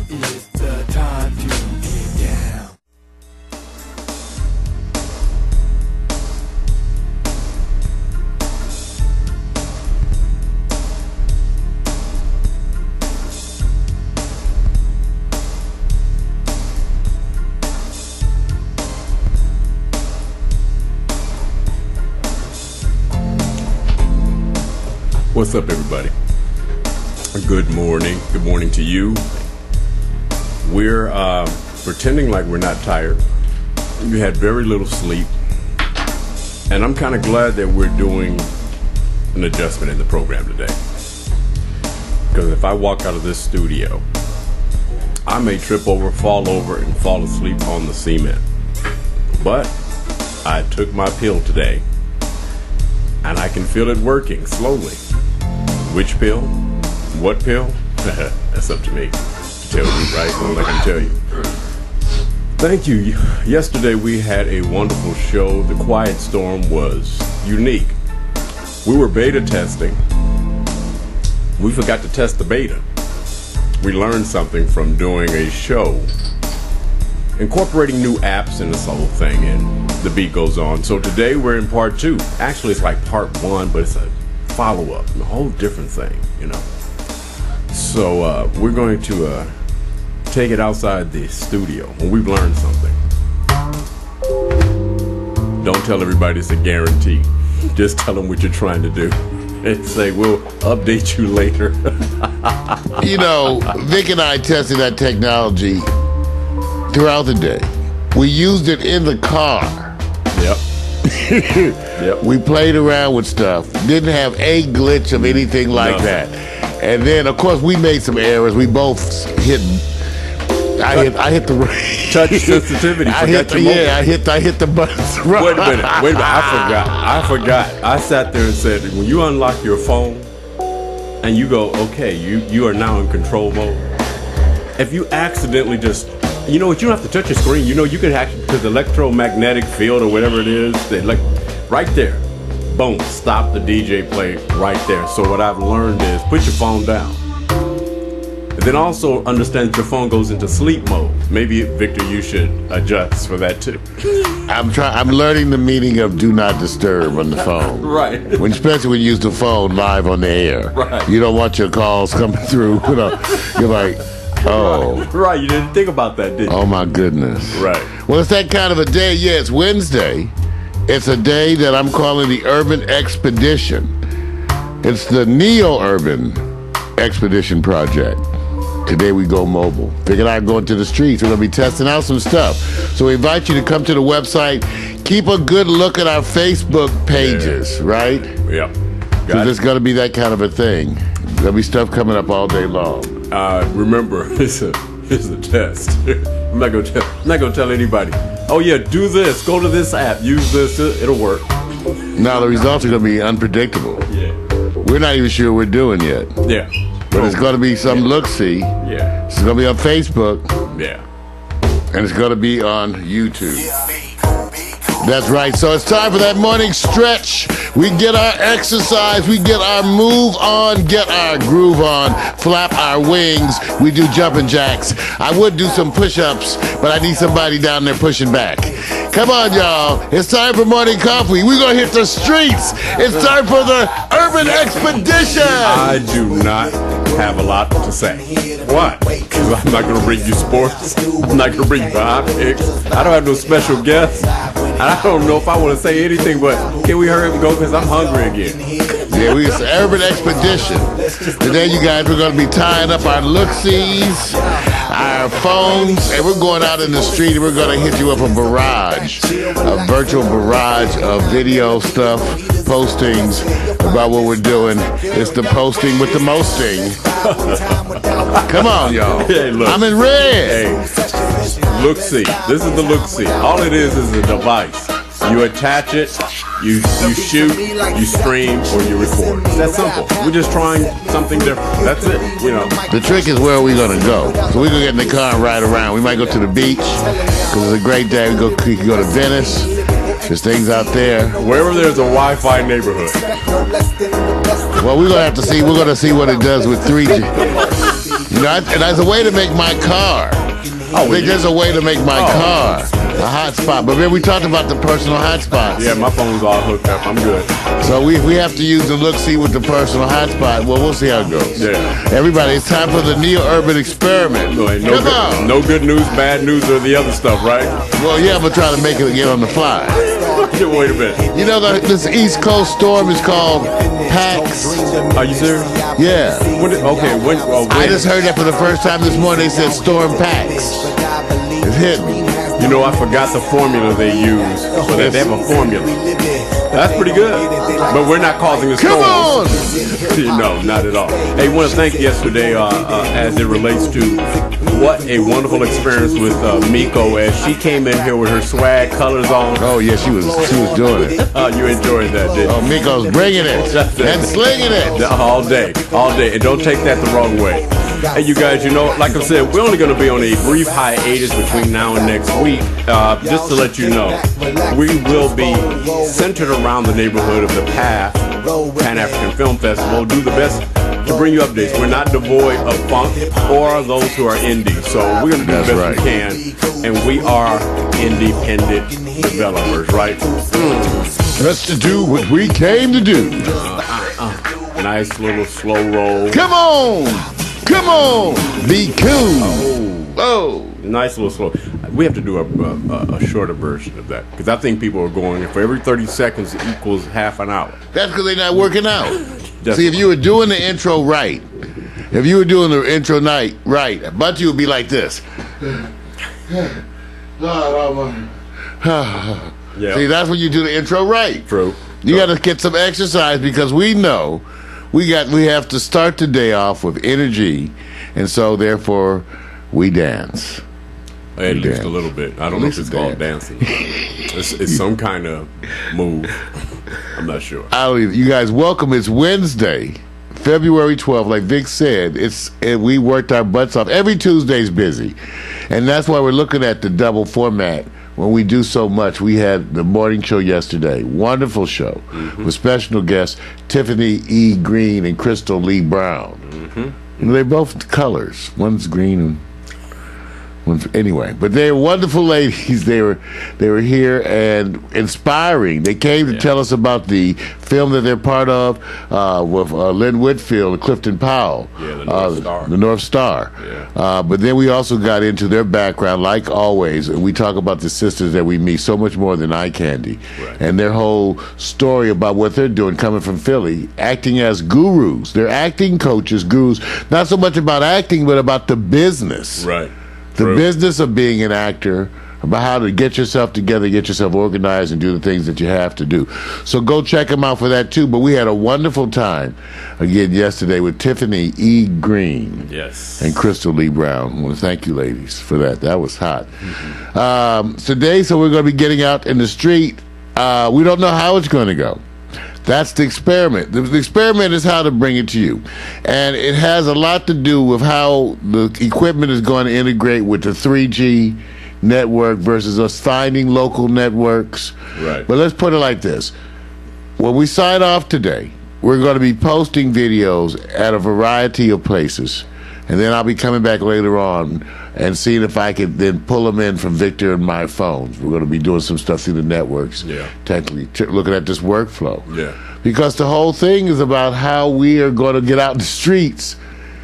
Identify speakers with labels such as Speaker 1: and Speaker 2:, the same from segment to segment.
Speaker 1: It's the time to get down.
Speaker 2: What's up, everybody? Good morning. Good morning to you. We're pretending like we're not tired. We had very little sleep. And I'm kind of glad that we're doing an adjustment in the program today. Because if I walk out of this studio, I may trip over, fall over, and fall asleep on the cement. But I took my pill today, and I can feel it working slowly. Which pill? What pill? That's up to me to tell you, right? I'm not going to tell you. Thank you. Yesterday we had a wonderful show. The Quiet Storm was unique. We were beta testing. We forgot to test the beta. We learned something from doing a show, incorporating new apps in this whole thing, and the beat goes on. So today we're in part 2. Actually, it's like part 1, but it's a follow-up, a whole different thing, you know. So we're going to take it outside the studio when we've learned something. Don't tell everybody it's a guarantee. Just tell them what you're trying to do and say we'll update you later.
Speaker 3: You know, Vic and I tested that technology throughout the day. We used it in the car.
Speaker 2: Yep. Yep.
Speaker 3: We played around with stuff. Didn't have a glitch of anything like that. And then, of course, we made some errors. We both hit. I hit the
Speaker 2: touch sensitivity.
Speaker 3: I hit the buttons.
Speaker 2: Wait a minute. I forgot. I sat there and said, when you unlock your phone and you go, okay, you are now in control mode. If you accidentally just, you know what, you don't have to touch your screen. You know, you can actually, because the electromagnetic field or whatever it is, right there, boom, stop the DJ play right there. So what I've learned is put your phone down. And then also understand that your phone goes into sleep mode. Maybe, Victor, you should adjust for that too.
Speaker 3: I'm learning the meaning of do not disturb on the phone.
Speaker 2: Right.
Speaker 3: Especially when you use the phone live on the air.
Speaker 2: Right.
Speaker 3: You don't want your calls coming through. You know, you're like, oh.
Speaker 2: Right, you didn't think about that, did you?
Speaker 3: Oh, my goodness.
Speaker 2: Right.
Speaker 3: Well, it's that kind of a day. Yeah, it's Wednesday. It's a day that I'm calling the Urban Expedition. It's the Neo-Urban Expedition Project. Today we go mobile. Vic and I are going to the streets. We're going to be testing out some stuff. So we invite you to come to the website. Keep a good look at our Facebook pages, right?
Speaker 2: Yep.
Speaker 3: Because it's going to be that kind of a thing. There'll be stuff coming up all day long.
Speaker 2: Remember, it's a test. I'm not gonna tell anybody. Oh yeah, do this. Go to this app. Use this. It'll work.
Speaker 3: Now the results are gonna be unpredictable.
Speaker 2: Yeah.
Speaker 3: We're not even sure what we're doing yet.
Speaker 2: Yeah.
Speaker 3: But it's gonna be some look-see.
Speaker 2: Yeah.
Speaker 3: It's gonna be on Facebook.
Speaker 2: Yeah.
Speaker 3: And it's gonna be on YouTube. That's right. So it's time for that morning stretch. We get our exercise. We get our move on, get our groove on, flap our wings. We do jumping jacks. I would do some push-ups, but I need somebody down there pushing back. Come on, y'all. It's time for morning coffee. We're going to hit the streets. It's time for the Urban Expedition.
Speaker 2: I do not have a lot to say. Why? Because I'm not going to bring you sports. I'm not going to bring you hot picks. I don't have no special guests. I don't know if I want to say anything, but can we hurry up and go? Because I'm hungry again.
Speaker 3: Yeah, it's the Urban Expedition. Today, you guys, we're going to be tying up our look-sees, our phones, and we're going out in the street and we're going to hit you up a virtual barrage of video stuff, postings about what we're doing. It's the posting with the mosting. Come on, y'all.
Speaker 2: Hey, look.
Speaker 3: I'm in red.
Speaker 2: Hey, look-see. This is the look-see. All it is a device. You attach it, you shoot, you stream, or you record. It's that simple. We're just trying something different. That's it. You know.
Speaker 3: The trick is where are we going to go? So we're going to get in the car and ride around. We might go to the beach because it's a great day. We can go to Venice. There's things out there.
Speaker 2: Wherever there's a Wi-Fi neighborhood.
Speaker 3: Well, we're going to have to see. We're going to see what it does with 3G. You know, and there's a way to make my car. I think there's a way to make my car a hotspot. But then we talked about the personal hotspots.
Speaker 2: Yeah, my phone's all hooked up. I'm good.
Speaker 3: So we have to use the look-see with the personal hotspot. Well, we'll see how it goes.
Speaker 2: Yeah.
Speaker 3: Everybody, it's time for the neo-urban experiment.
Speaker 2: No, ain't no
Speaker 3: Come
Speaker 2: good,
Speaker 3: on.
Speaker 2: no good news, bad news, or the other stuff, right?
Speaker 3: Well, yeah, I'm going to try to make it get on the fly.
Speaker 2: Wait a minute.
Speaker 3: You know, this East Coast storm is called Pax.
Speaker 2: Are you serious?
Speaker 3: Yeah.
Speaker 2: When?
Speaker 3: I just heard that for the first time this morning. They said Storm Pax. It's hitting.
Speaker 2: You know, I forgot the formula they use. So that they have a formula. That's pretty good. But we're not causing a storm.
Speaker 3: Come on!
Speaker 2: No, not at all. Hey, want to thank yesterday as it relates to what a wonderful experience with Miko as she came in here with her swag colors on.
Speaker 3: Oh, yeah, she was doing it.
Speaker 2: You enjoyed that, didn't you?
Speaker 3: Oh, Miko's bringing it and slinging it.
Speaker 2: All day. And don't take that the wrong way. Hey, you guys, you know, like I said, we're only going to be on a brief hiatus between now and next week. Just to let you know, we will be centered around the neighborhood of the PAF, Pan-African Film Festival. Do the best to bring you updates. We're not devoid of funk or those who are indie. So we're going to do the best we can. And we are independent developers, right?
Speaker 3: Just to do what we came to do.
Speaker 2: Nice little slow roll.
Speaker 3: Come on! Come on! Be cool! Oh!
Speaker 2: Nice little slow. We have to do a shorter version of that because I think people are going, for every 30 seconds equals half an hour.
Speaker 3: That's because they're not working out.
Speaker 2: Definitely.
Speaker 3: See, if you were doing the intro right, right, a bunch of you would be like this.
Speaker 2: Yeah.
Speaker 3: See, that's when you do the intro right.
Speaker 2: True.
Speaker 3: You got to get some exercise because we know we have to start the day off with energy, and so therefore we dance.
Speaker 2: At least a little bit. I don't know if it's called dancing. It's some kind of move. I'm not sure.
Speaker 3: I don't either. You guys, welcome. It's Wednesday, February 12th. Like Vic said, we worked our butts off. Every Tuesday's busy, and that's why we're looking at the double format. When we do so much, we had the morning show yesterday. Wonderful show with special guests Tiffany E. Green and Crystal Lee Brown. You know, they're both colors. One's green and anyway, but they're wonderful ladies. They were here and inspiring. They came to tell us about the film that they're part of with Lynn Whitfield and Clifton Powell.
Speaker 2: Yeah, the North Star.
Speaker 3: The North Star.
Speaker 2: Yeah.
Speaker 3: But then we also got into their background, like always, and we talk about the sisters that we meet so much more than eye candy, and their whole story about what they're doing, coming from Philly, acting as gurus. They're acting coaches, gurus. Not so much about acting, but about the business.
Speaker 2: Right.
Speaker 3: The business of being an actor, about how to get yourself together, get yourself organized, and do the things that you have to do. So go check them out for that, too. But we had a wonderful time, again, yesterday with Tiffany E. Green and Crystal Lee Brown. I want to thank you, ladies, for that. That was hot. Today, so we're going to be getting out in the street. We don't know how it's going to go. That's the experiment. The experiment is how to bring it to you. And it has a lot to do with how the equipment is going to integrate with the 3G network versus us finding local networks.
Speaker 2: Right.
Speaker 3: But let's put it like this. When we sign off today, we're going to be posting videos at a variety of places. And then I'll be coming back later on and seeing if I can then pull them in from Victor and my phones. We're going to be doing some stuff through the networks. Technically, looking at this workflow. Because the whole thing is about how we are going to get out in the streets.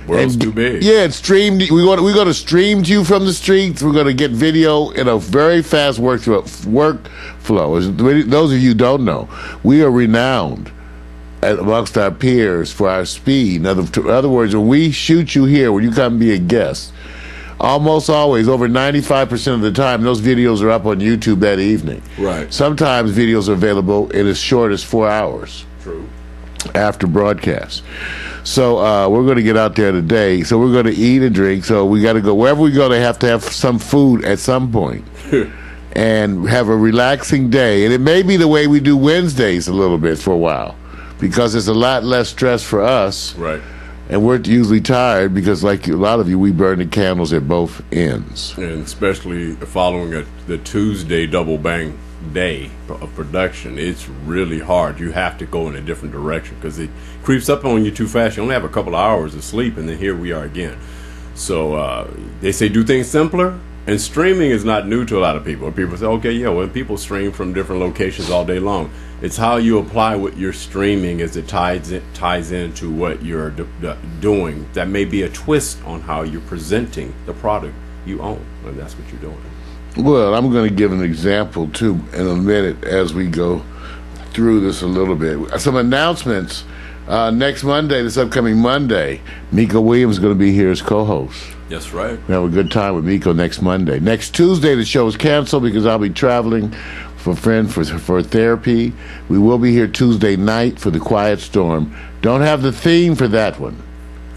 Speaker 2: World's too big.
Speaker 3: Yeah, it's streamed. We're going to stream to you from the streets. We're going to get video in a very fast workflow. As those of you who don't know, we are renowned amongst our peers for our speed. In other words, when we shoot you here, when you come be a guest, almost always, over 95% of the time, those videos are up on YouTube that evening.
Speaker 2: Right.
Speaker 3: Sometimes videos are available in as short as 4 hours.
Speaker 2: True.
Speaker 3: After broadcast. So we're going to get out there today. So we're going to eat and drink. So we got to go. Wherever we go, they have to have some food at some point. And have a relaxing day. And it may be the way we do Wednesdays a little bit for a while. Because it's a lot less stress for us.
Speaker 2: Right.
Speaker 3: And we're usually tired because, like a lot of you, we burn the candles at both ends.
Speaker 2: And especially following the Tuesday double bang day of production, it's really hard. You have to go in a different direction because it creeps up on you too fast. You only have a couple of hours of sleep, and then here we are again. So they say do things simpler, and streaming is not new to a lot of people. People say, okay, yeah, when people stream from different locations all day long, it's how you apply what you're streaming as it ties into what you're doing. That may be a twist on how you're presenting the product you own, and that's what you're doing.
Speaker 3: Well, I'm going to give an example, too, in a minute as we go through this a little bit. Some announcements. Next Monday, this upcoming Monday, Miko Williams is going to be here as co-host.
Speaker 2: That's right.
Speaker 3: We have a good time with Miko next Monday. Next Tuesday, the show is canceled because I'll be traveling for a friend for therapy. We will be here Tuesday night for the Quiet Storm. Don't have the theme for that one.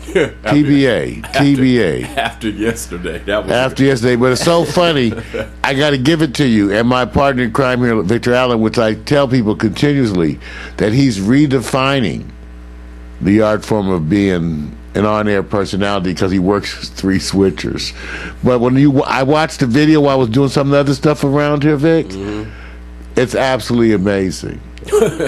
Speaker 3: TBA.
Speaker 2: After yesterday.
Speaker 3: After yesterday, but it's so funny. I got to give it to you. And my partner in crime here, Victor Allen, which I tell people continuously, that he's redefining the art form of being an on-air personality because he works 3 switchers. But when I watched the video while I was doing some of the other stuff around here, Vic, it's absolutely amazing.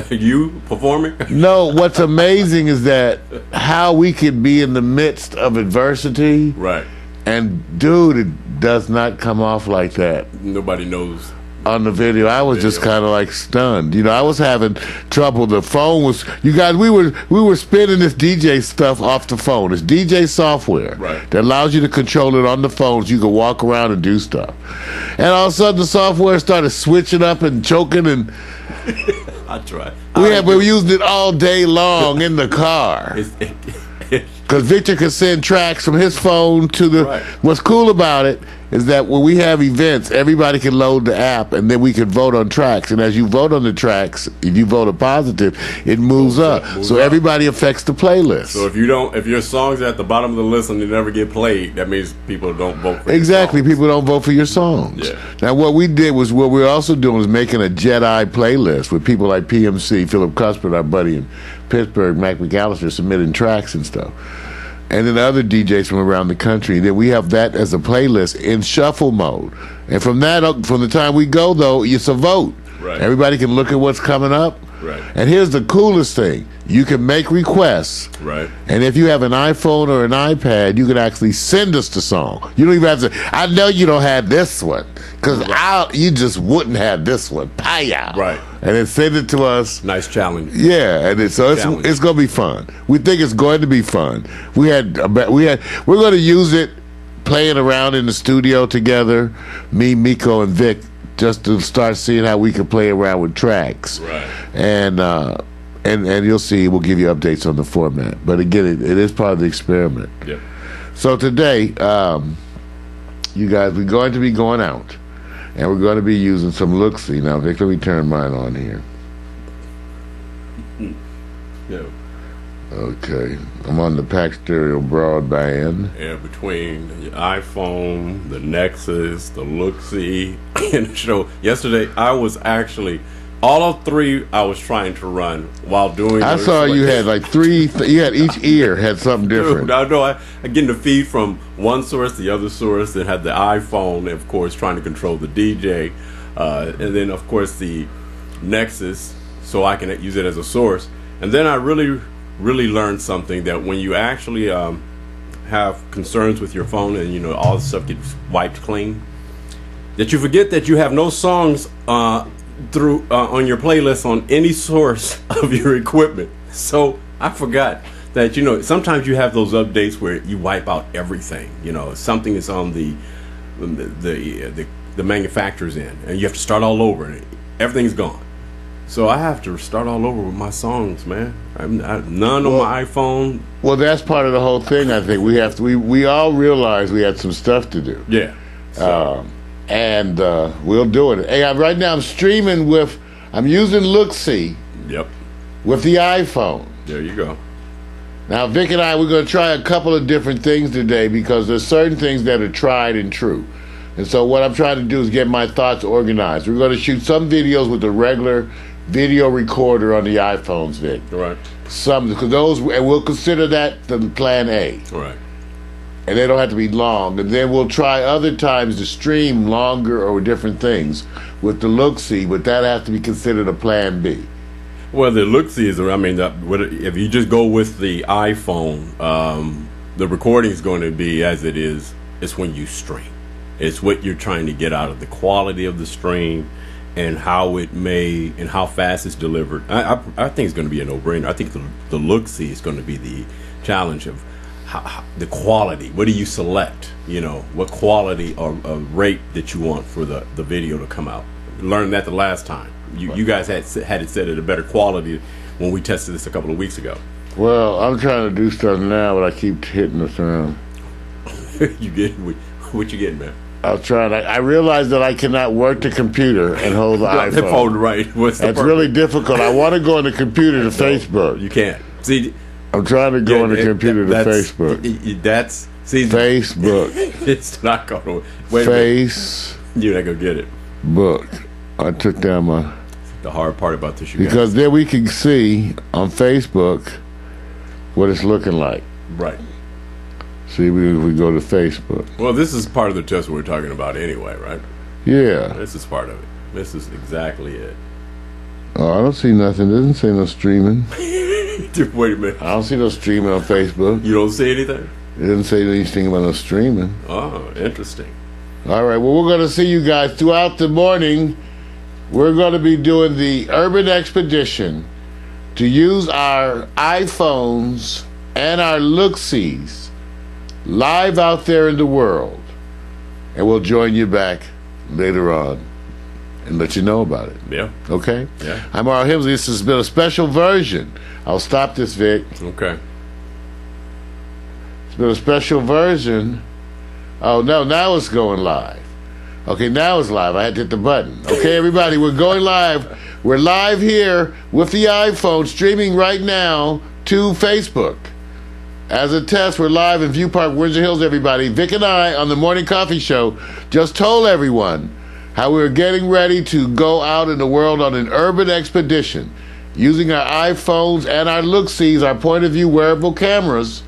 Speaker 2: You performing?
Speaker 3: No, what's amazing is that how we could be in the midst of adversity.
Speaker 2: Right.
Speaker 3: And, dude, it does not come off like that.
Speaker 2: Nobody knows.
Speaker 3: On the video, I was just kind of like stunned. You know, I was having trouble. The phone was, you guys, we were spinning this DJ stuff off the phone. It's DJ software that allows you to control it on the phones. You can walk around and do stuff. And all of a sudden, the software started switching up and choking, and
Speaker 2: I tried.
Speaker 3: We were using it all day long in the car. Because Victor could send tracks from his phone to the. Right. What's cool about it is that when we have events, everybody can load the app, and then we can vote on tracks. And as you vote on the tracks, if you vote a positive, it moves up. So everybody affects the playlist.
Speaker 2: So if your song's at the bottom of the list and they never get played, that means people don't vote for
Speaker 3: exactly.
Speaker 2: your songs.
Speaker 3: People don't vote for your songs.
Speaker 2: Yeah.
Speaker 3: Now what we did was what we're also doing is making a Jedi playlist with people like PMC, Philip Cuthbert, our buddy in Pittsburgh, Mac McAllister, submitting tracks and stuff. And then other DJs from around the country. Then we have that as a playlist in shuffle mode. And from the time we go, though, it's a vote.
Speaker 2: Right.
Speaker 3: Everybody can look at what's coming up.
Speaker 2: Right.
Speaker 3: And here's the coolest thing. You can make requests.
Speaker 2: Right.
Speaker 3: And if you have an iPhone or an iPad, you can actually send us the song. You don't even have to, I know you don't have this one. Because you just wouldn't have this one. Paya.
Speaker 2: Right.
Speaker 3: And then send it to us.
Speaker 2: Nice challenge.
Speaker 3: Yeah, and it's going to be fun. We think it's going to be fun. We're going to use it playing around in the studio together, me, Miko, and Vic, just to start seeing how we can play around with tracks.
Speaker 2: Right.
Speaker 3: And you'll see, we'll give you updates on the format. But again, it is part of the experiment.
Speaker 2: Yep.
Speaker 3: So today, you guys, we're going to be going out. And we're going to be using some Looksy. Now, Vic, let me turn mine on here.
Speaker 2: Yeah.
Speaker 3: Okay. I'm on the Pack Stereo broadband.
Speaker 2: Yeah, between the iPhone, the Nexus, the Looksy, and the show. Yesterday, I was actually... all of 3 I was trying to run while doing.
Speaker 3: I saw you had like 3. You had each ear had something different.
Speaker 2: Dude, I know. I get the feed from one source, the other source, then had the iPhone, of course, trying to control the DJ, and then of course the Nexus, so I can use it as a source. And then I really learned something, that when you actually have concerns with your phone and all the stuff gets wiped clean, that you forget that you have no songs through on your playlist on any source of your equipment. So I forgot that sometimes you have those updates where you wipe out everything. Something is on the manufacturer's end, and you have to start all over, and everything's gone. So I have to start all over with my songs, man. None on my iPhone.
Speaker 3: Well, that's part of the whole thing. I think we all realized we had some stuff to do.
Speaker 2: Yeah. So.
Speaker 3: And we'll do it. Hey, right now I'm using Looksy.
Speaker 2: Yep.
Speaker 3: With the iPhone.
Speaker 2: There you go.
Speaker 3: Now, Vic and we're going to try a couple of different things today because there's certain things that are tried and true. And so what I'm trying to do is get my thoughts organized. We're going to shoot some videos with the regular video recorder on the iPhones, Vic.
Speaker 2: Right.
Speaker 3: Some, because and we'll consider that the plan A.
Speaker 2: Right.
Speaker 3: And they don't have to be long. And then we'll try other times to stream longer or different things with the Looksy, but that has to be considered a plan B.
Speaker 2: Well, the Looksy is, if you just go with the iPhone, The recording is going to be as it is. It's when you stream. It's what you're trying to get out of the quality of the stream and how it may and how fast it's delivered. I think it's going to be a no-brainer. I think the look-see is going to be the challenge of how, the quality. What do you select? You know, what quality or rate that you want for the video to come out. Learned that the last time. You guys had it set at a better quality when we tested this a couple of weeks ago.
Speaker 3: Well, I'm trying to do stuff now, but I keep hitting this around.
Speaker 2: You get what you getting, man?
Speaker 3: I'm trying. I realize that I cannot work the computer and hold the iPhone.
Speaker 2: The phone, right? What's the
Speaker 3: That's
Speaker 2: purpose?
Speaker 3: really difficult. I want to go on the computer to Facebook.
Speaker 2: You can't. See,
Speaker 3: I'm trying to go on the computer to Facebook.
Speaker 2: That's
Speaker 3: Facebook.
Speaker 2: It's not going to wait. You're not going to get it.
Speaker 3: Book. I took down my.
Speaker 2: The hard part about this,
Speaker 3: because then we can see on Facebook what it's looking like.
Speaker 2: Right.
Speaker 3: See, we go to Facebook.
Speaker 2: Well, this is part of the test we're talking about anyway, right?
Speaker 3: Yeah.
Speaker 2: This is part of it. This is exactly it.
Speaker 3: Oh, I don't see nothing. It doesn't say no streaming.
Speaker 2: Wait a minute.
Speaker 3: I don't see no streaming on Facebook.
Speaker 2: You don't see anything?
Speaker 3: It doesn't say anything about no streaming.
Speaker 2: Oh, interesting.
Speaker 3: All right. Well, we're going to see you guys throughout the morning. We're going to be doing the Urban Expedition to use our iPhones and our look-sees live out there in the world. And we'll join you back later on and let you know about it.
Speaker 2: Yeah.
Speaker 3: Okay?
Speaker 2: Yeah.
Speaker 3: I'm Earl Hemsley. This has been a special version. I'll stop this, Vic.
Speaker 2: Okay.
Speaker 3: It's been a special version. Oh, no, now it's going live. Okay, now it's live. I had to hit the button. Okay, everybody, we're going live. We're live here with the iPhone, streaming right now to Facebook. As a test, we're live in View Park, Windsor Hills, everybody. Vic and I, on the Morning Coffee Show, just told everyone how we were getting ready to go out in the world on an urban expedition using our iPhones and our look-sees, our point-of-view wearable cameras.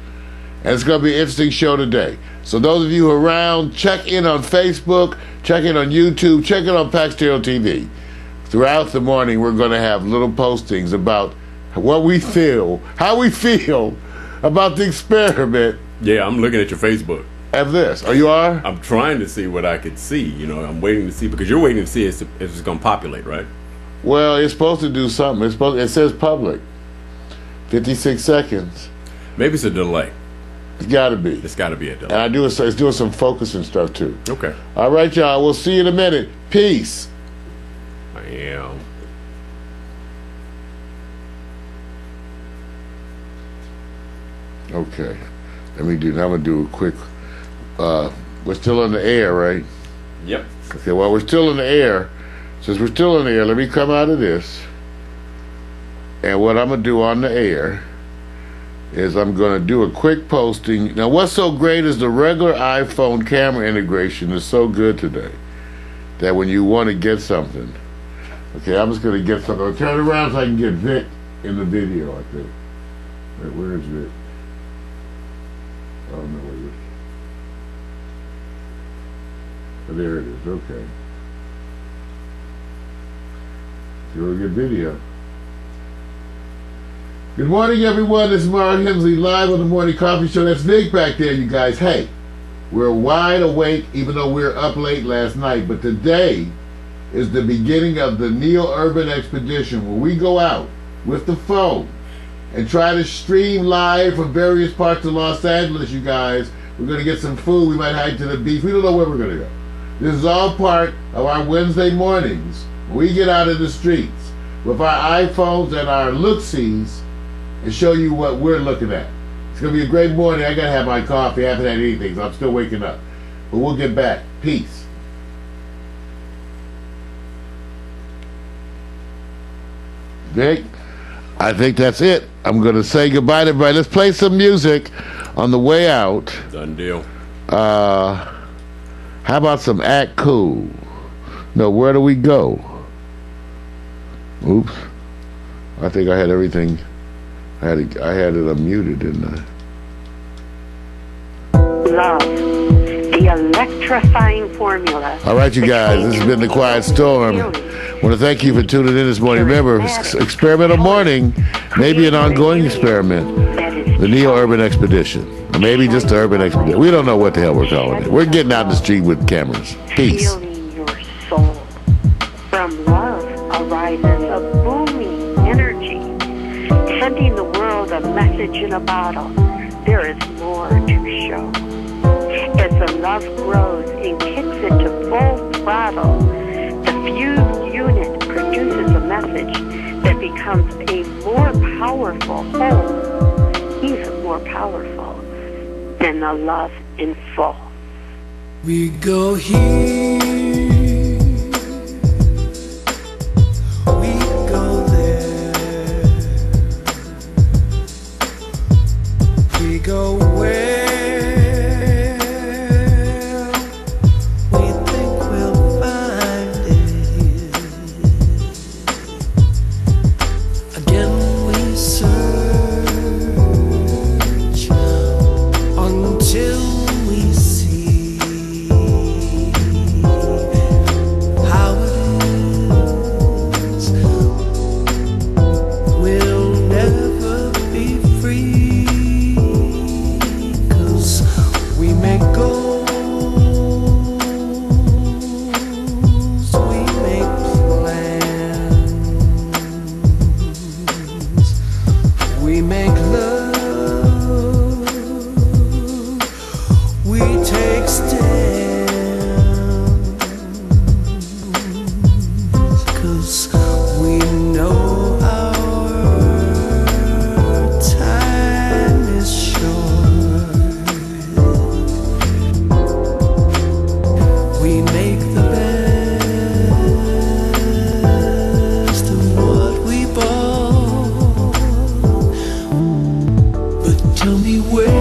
Speaker 3: And it's going to be an interesting show today. So those of you who are around, check in on Facebook, check in on YouTube, check in on Pax Stereo TV. Throughout the morning, we're going to have little postings about what we feel, how we feel about the experiment.
Speaker 2: Yeah, I'm looking at your Facebook.
Speaker 3: At this. Oh, you are?
Speaker 2: I'm trying to see what I could see. You know, I'm waiting to see, because you're waiting to see if it's going to populate, right?
Speaker 3: Well, it's supposed to do something. It says public. 56 seconds.
Speaker 2: Maybe it's a delay.
Speaker 3: It's got to be.
Speaker 2: It's got to be a delay.
Speaker 3: And it's doing some focusing stuff, too.
Speaker 2: Okay.
Speaker 3: All right, y'all. We'll see you in a minute. Peace.
Speaker 2: I am.
Speaker 3: Okay. Let me do. Now I'm going to do a quick. We're still in the air, right?
Speaker 2: Yep.
Speaker 3: Okay, well, we're still in the air. Since we're still in the air, let me come out of this. And what I'm going to do on the air is I'm going to do a quick posting. Now, what's so great is the regular iPhone camera integration is so good today that when you want to get something, okay, I'm just going to get something. I'll turn around so I can get Vic in the video, I think. Wait, where is Vic? Oh, no, wait. Oh, there it is, okay. So we'll get video. Good morning, everyone. This is Mark Hemsley live on the Morning Coffee Show. That's Vic back there, you guys. Hey, we're wide awake, even though we were up late last night. But today is the beginning of the Neo-Urban Expedition, where we go out with the phone and try to stream live from various parts of Los Angeles, you guys. We're going to get some food. We might hike to the beach. We don't know where we're going to go. This is all part of our Wednesday mornings. We get out in the streets with our iPhones and our look-sees and show you what we're looking at. It's going to be a great morning. I got to have my coffee. I haven't had anything, so I'm still waking up. But we'll get back. Peace. Vic, I think that's it. I'm going to say goodbye to everybody. Let's play some music on the way out.
Speaker 2: Done deal.
Speaker 3: How about some Act Cool? No, where do we go? Oops. I think I had everything. I had it unmuted, didn't I?
Speaker 4: Love, the electrifying formula.
Speaker 3: All right, you guys, this has been The Quiet Storm. I want to thank you for tuning in this morning. Remember, experimental morning may be an ongoing experiment.
Speaker 4: That is
Speaker 3: The Neo-Urban Expedition. Or maybe just the Urban Expedition. We don't know what the hell we're calling it. We're getting out in the street with cameras. Peace.
Speaker 4: Healing your soul. From love arises a booming energy, sending the world a message in a bottle. There is more to show. As the love grows and kicks into full throttle, the fused unit produces a message that becomes a more powerful whole, even more powerful than the love in full.
Speaker 1: We go here, we go there, we go where we think we'll find it. Again we search until we see how it is. We'll never be free, 'cause we make goals, we make plans, we make love, we take stands, 'cause we know our time is short. We make the best of what we bought. But tell me where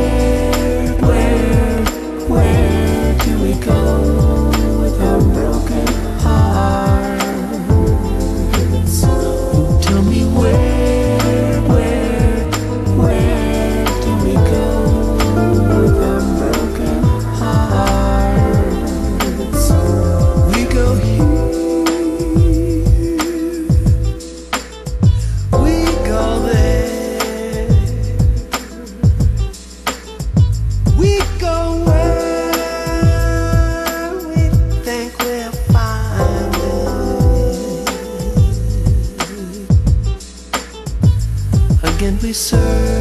Speaker 1: do we go with our broken hearts? Oh, tell me where do we go with our broken hearts? We go here, we go there, we go where we think we'll find it. Again we search